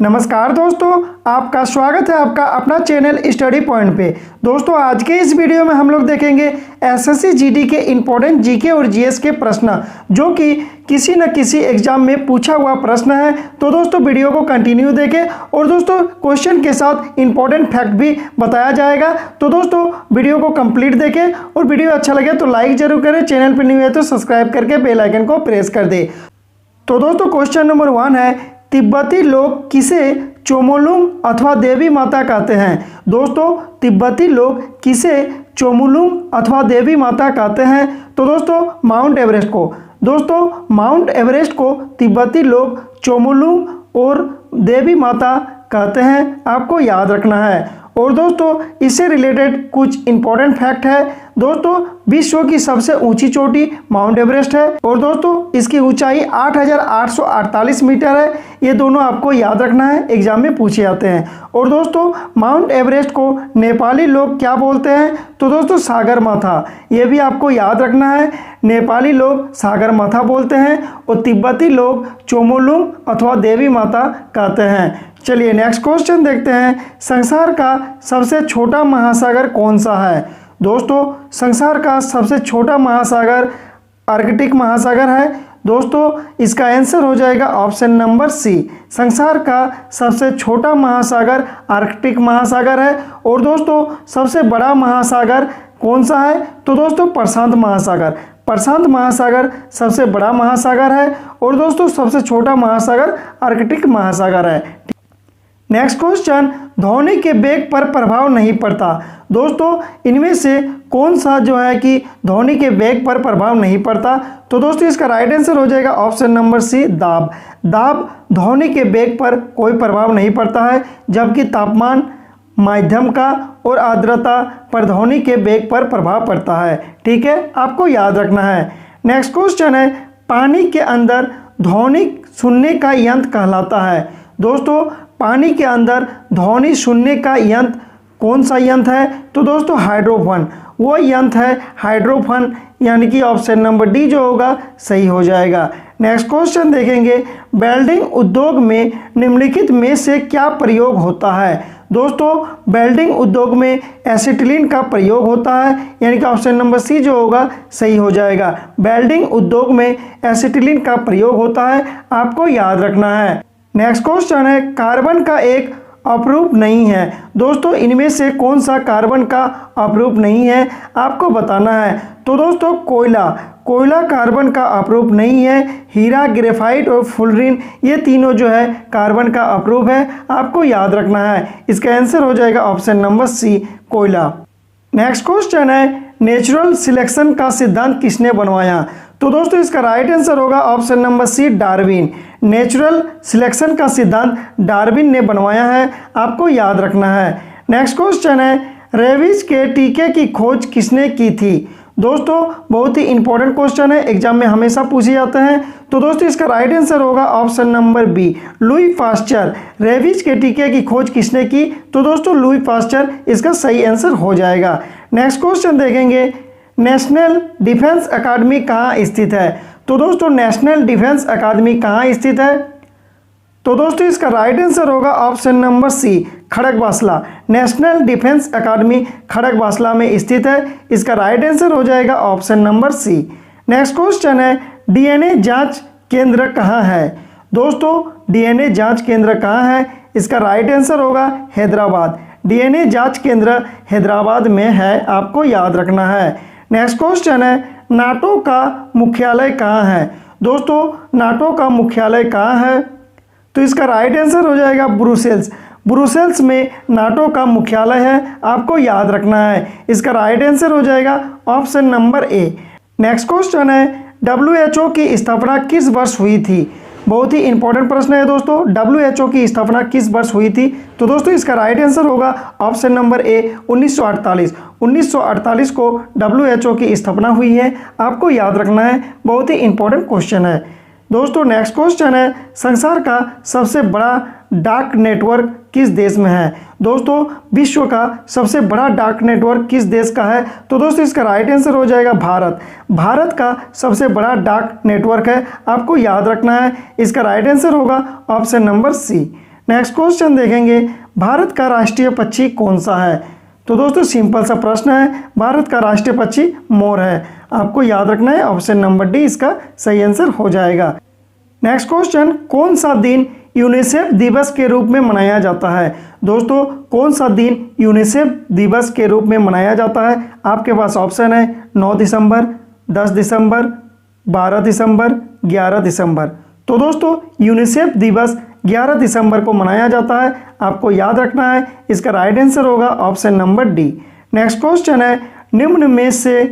नमस्कार दोस्तों, आपका स्वागत है आपका अपना चैनल स्टडी पॉइंट पे। दोस्तों आज के इस वीडियो में हम लोग देखेंगे एसएससी जीडी के इम्पोर्टेंट जीके और जीएस के प्रश्न जो कि किसी न किसी एग्जाम में पूछा हुआ प्रश्न है। तो दोस्तों वीडियो को कंटिन्यू देखें और दोस्तों क्वेश्चन के साथ इम्पोर्टेंट फैक्ट भी बताया जाएगा। तो दोस्तों वीडियो को कंप्लीट देखें और वीडियो अच्छा लगे तो लाइक जरूर करें, चैनल पर न्यू है तो सब्सक्राइब करके बेल आइकन को प्रेस कर दे। तो दोस्तों क्वेश्चन नंबर 1 है, तिब्बती लोग किसे चोमोलुंग अथवा देवी माता कहते हैं। दोस्तों तिब्बती लोग किसे चोमोलुंग अथवा देवी माता कहते हैं। तो दोस्तों माउंट एवरेस्ट को। दोस्तों माउंट एवरेस्ट को तिब्बती लोग चोमोलुंग और देवी माता कहते हैं, आपको याद रखना है। और दोस्तों इससे रिलेटेड कुछ इंपॉर्टेंट फैक्ट है। दोस्तों विश्व की सबसे ऊंची चोटी माउंट एवरेस्ट है और दोस्तों इसकी ऊंचाई 8,848 मीटर है। ये दोनों आपको याद रखना है, एग्जाम में पूछे जाते हैं। और दोस्तों माउंट एवरेस्ट को नेपाली लोग क्या बोलते हैं। तो दोस्तों सागर माथा, ये भी आपको याद रखना है। नेपाली लोग सागर माथा बोलते हैं और तिब्बती लोग चोमोलुंग अथवा देवी माता कहते हैं। चलिए नेक्स्ट क्वेश्चन देखते हैं, संसार का सबसे छोटा महासागर कौन सा है। दोस्तों संसार का सबसे छोटा महासागर आर्कटिक महासागर है। दोस्तों इसका आंसर हो जाएगा ऑप्शन नंबर सी। संसार का सबसे छोटा महासागर आर्कटिक महासागर है। और दोस्तों सबसे बड़ा महासागर कौन सा है। तो दोस्तों प्रशांत महासागर। प्रशांत महासागर सबसे बड़ा महासागर है और दोस्तों सबसे छोटा महासागर आर्कटिक महासागर है। नेक्स्ट क्वेश्चन, ध्वनि के वेग पर प्रभाव नहीं पड़ता। दोस्तों इनमें से कौन सा जो है कि ध्वनि के वेग पर प्रभाव नहीं पड़ता। तो दोस्तों इसका राइट आंसर हो जाएगा ऑप्शन नंबर सी, दाब। दाब ध्वनि के वेग पर कोई प्रभाव नहीं पड़ता है, जबकि तापमान, माध्यम का और आर्द्रता पर ध्वनि के वेग पर प्रभाव पड़ता है। ठीक है, आपको याद रखना है। नेक्स्ट क्वेश्चन है, पानी के अंदर ध्वनि सुनने का यंत्र कहलाता है। दोस्तों पानी के अंदर ध्वनि सुनने का यंत्र कौन सा यंत्र है। तो दोस्तों हाइड्रोफोन, वो यंत्र है हाइड्रोफोन, यानी कि ऑप्शन नंबर डी जो होगा सही हो जाएगा। नेक्स्ट क्वेश्चन देखेंगे, वेल्डिंग उद्योग में निम्नलिखित में से क्या प्रयोग होता है। दोस्तों वेल्डिंग उद्योग में एसिटिलीन का प्रयोग होता है, यानी कि ऑप्शन नंबर सी जो होगा सही हो जाएगा। वेल्डिंग उद्योग में एसिटिलीन का प्रयोग होता है, आपको याद रखना है। नेक्स्ट क्वेश्चन है, कार्बन का एक अपरूप नहीं है। दोस्तों इनमें से कौन सा कार्बन का अपरूप नहीं है, आपको बताना है। तो दोस्तों कोयला, कोयला कार्बन का अपरूप नहीं है। हीरा, ग्रेफाइट और फुलरिन ये तीनों जो है कार्बन का अपरूप है, आपको याद रखना है। इसका आंसर हो जाएगा ऑप्शन नंबर सी, कोयला। नेक्स्ट क्वेश्चन है, नेचुरल सिलेक्शन का सिद्धांत किसने बनवाया। तो दोस्तों इसका राइट आंसर होगा option number C, Darwin. Natural selection का सिद्धांत डार्विन ने बनवाया है, आपको याद रखना है। नेक्स्ट क्वेश्चन है, रेबीज के टीके की खोज किसने की थी। दोस्तों बहुत ही इंपॉर्टेंट क्वेश्चन है, एग्जाम में हमेशा पूछे जाते हैं। तो दोस्तों इसका राइट आंसर होगा option number B, Louis Pasteur. Rabies के टीके की खोज किसने की। तो दोस्तों लुई पास्चर इसका सही आंसर हो जाएगा। नेक्स्ट क्वेश्चन देखेंगे, नेशनल डिफेंस अकादमी कहाँ स्थित है। तो दोस्तों नेशनल डिफेंस अकादमी कहाँ स्थित है। तो दोस्तों इसका राइट आंसर होगा option number C, Khadakwasla. National Defence Academy Khadakwasla में स्थित है, इसका राइट आंसर हो जाएगा option number C. Next question है, डीएनए जांच केंद्र कहाँ है। दोस्तों डीएनए जांच केंद्र कहाँ है, इसका राइट आंसर होगा हैदराबाद। डीएनए जांच केंद्र हैदराबाद में है, आपको याद रखना है। नेक्स्ट क्वेश्चन है, नाटो का मुख्यालय कहाँ है। दोस्तों नाटो का मुख्यालय कहाँ है। तो इसका राइट आंसर हो जाएगा ब्रुसेल्स। ब्रुसेल्स में नाटो का मुख्यालय है, आपको याद रखना है। इसका राइट आंसर हो जाएगा option number A. Next question है, WHO की स्थापना किस वर्ष हुई थी। बहुत ही इंपॉर्टेंट प्रश्न है दोस्तों, WHO की स्थापना किस वर्ष हुई थी। तो दोस्तों इसका राइट आंसर होगा ऑप्शन नंबर ए, 1948। 1948 को WHO की स्थापना हुई है, आपको याद रखना है। बहुत ही इंपॉर्टेंट क्वेश्चन है दोस्तों। नेक्स्ट क्वेश्चन है, संसार का सबसे बड़ा डाक नेटवर्क किस देश में है। दोस्तों विश्व का सबसे बड़ा डाक नेटवर्क किस देश का है। तो दोस्तों इसका राइट आंसर हो जाएगा भारत। भारत का सबसे बड़ा डाक नेटवर्क है, आपको याद रखना है। इसका राइट आंसर होगा option number C. Next question देखेंगे, भारत का राष्ट्रीय पक्षी कौन सा है। तो दोस्तों सिंपल सा प्रश्न है, भारत का राष्ट्रीय पक्षी मोर है। आपको याद रखना है, ऑप्शन नंबर डी इसका सही आंसर हो जाएगा। नेक्स्ट क्वेश्चन, कौन सा दिन यूनिसेफ दिवस के रूप में मनाया जाता है। दोस्तों कौन सा दिन यूनिसेफ दिवस के रूप में मनाया जाता है। आपके पास ऑप्शन है 9 दिसंबर, 10 दिसंबर, 12 दिसंबर, 11 दिसंबर। तो दोस्तों यूनिसेफ दिवस 11 दिसंबर को मनाया जाता है। आपको याद रखना है, इसका राइट आंसर होगा option number D. Next question है, निम्न में से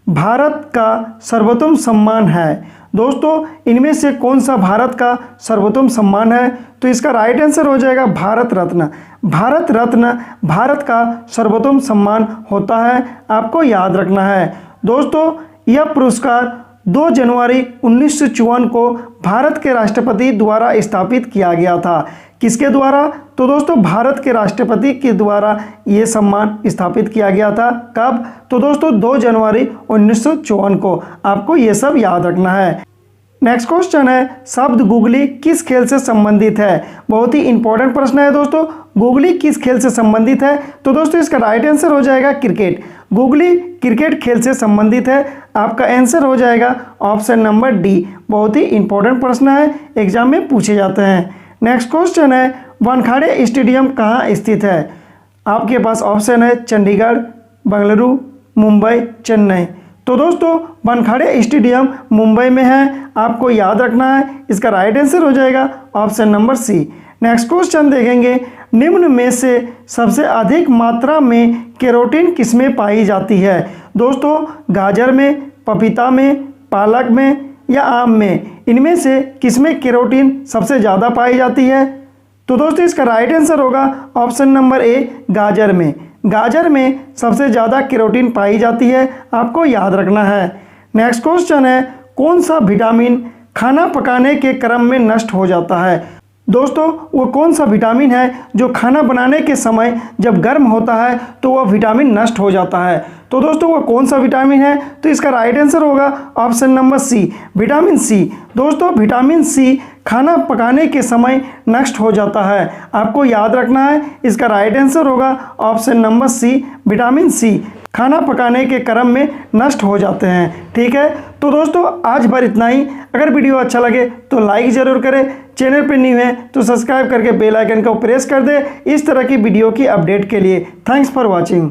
भारत का सर्वोत्तम सम्मान है। दोस्तों इनमें से कौन सा भारत का सर्वोत्तम सम्मान है। तो इसका राइट आंसर हो जाएगा भारत रत्न। भारत रत्न भारत का सर्वोत्तम सम्मान होता है, आपको याद रखना है। दोस्तों यह पुरस्कार 2 जनवरी 1954 को भारत के राष्ट्रपति द्वारा स्थापित किया गया था। किसके द्वारा। तो दोस्तों भारत के राष्ट्रपति के द्वारा ये सम्मान स्थापित किया गया था। कब। तो दोस्तों 2 जनवरी 1954 को। आपको ये सब याद रखना है। नेक्स्ट क्वेश्चन है, शब्द गुगली किस खेल से संबंधित है। बहुत ही इंपॉर्टेंट प्रश्न है दोस्तों, गुगली किस खेल से संबंधित है। तो दोस्तों इसका राइट आंसर हो जाएगा क्रिकेट। गुगली क्रिकेट खेल से संबंधित है। आपका आंसर हो जाएगा ऑप्शन नंबर डी। बहुत ही इंपॉर्टेंट प्रश्न है, एग्जाम में पूछे जाते हैं। नेक्स्ट क्वेश्चन है, वानखेड़े स्टेडियम कहाँ स्थित है। आपके पास ऑप्शन है चंडीगढ़, बेंगलुरु, मुंबई, चेन्नई। तो दोस्तों वानखेड़े स्टेडियम मुंबई में है, आपको याद रखना है। इसका राइट आंसर हो जाएगा option number C. Next question देखेंगे, निम्न में से सबसे अधिक मात्रा में कैरोटीन किसमें पाई जाती है। दोस्तों गाजर में, पपीता में, पालक में या आम में, इनमें से किसमें कैरोटीन सबसे ज़्यादा पाई जाती है। तो दोस्तों इसका राइट आंसर होगा ऑप्शन नंबर ए, गाजर में। गाजर में सबसे ज़्यादा कैरोटीन पाई जाती है, आपको याद रखना है। नेक्स्ट क्वेश्चन है, कौन सा विटामिन खाना पकाने के क्रम में नष्ट हो जाता है। दोस्तों वो कौन सा विटामिन है जो खाना बनाने के समय जब गर्म होता है तो वह विटामिन नष्ट हो जाता है। तो दोस्तों वो कौन सा विटामिन है। तो इसका राइट आंसर होगा option number C, vitamin C. दोस्तों विटामिन सी खाना पकाने के समय नष्ट हो जाता है, आपको याद रखना है। इसका राइट आंसर होगा option number C, vitamin C खाना पकाने के क्रम में नष्ट हो जाते हैं। ठीक है, तो दोस्तों आज भर इतना ही। अगर वीडियो अच्छा लगे तो लाइक ज़रूर करें, चैनल पर न्यू है तो सब्सक्राइब करके बेल आइकन को प्रेस कर दें इस तरह की वीडियो की अपडेट के लिए। Thanks for watching.